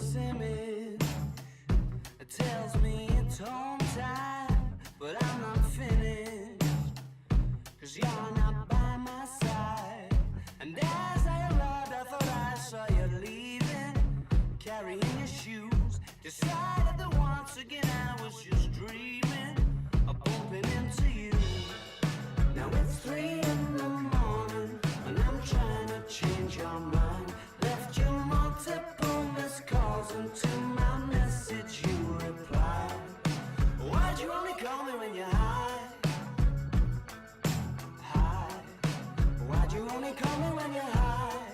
this image. It tells me it's home time, but I'm not finished. 'Cause you're not by my side. And as I arrived, I thought I saw you leaving, carrying your shoes. Decided that once again I was just dreaming of bumping into you. Now it's 3 in the morning, and I'm trying to change your mind. Left you multiple missed calls, and to my message you replied. Why'd you only call me when you're high? High. Why'd you only call me when you're high?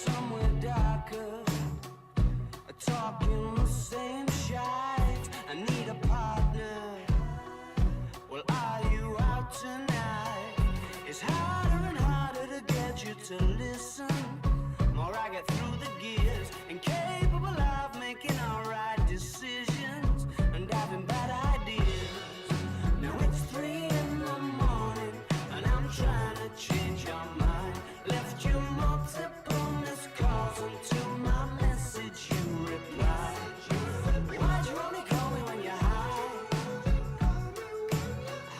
Somewhere darker, talking the same shite. I need a partner. Well, are you out tonight? It's harder and harder to get you to listen. More I get through the gears, incapable of making alright decisions and having bad ideas. Now it's 3 in the morning, and I'm trying to change your mind. Left you multiple missed calls, and to my message you replied. Why'd you only call me when you're high?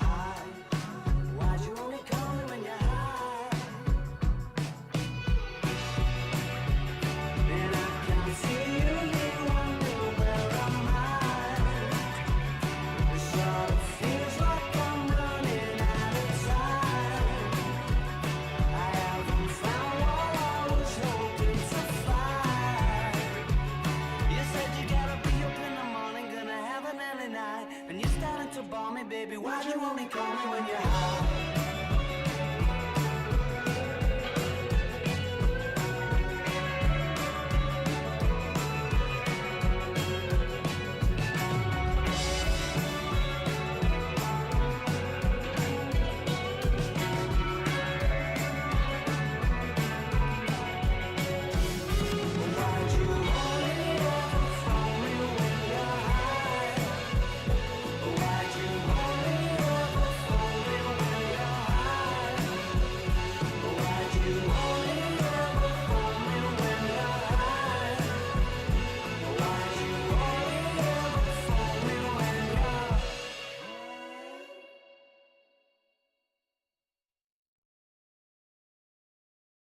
High. Why'd you only call me when you're high? And I can't see you, you wonder where I'm at. It sort of feels like I'm running out of time. I haven't found what I was hoping to find. You said you gotta be up in the morning, gonna have an early night, and you're starting to bore me, baby. Why'd you only call me when you're high?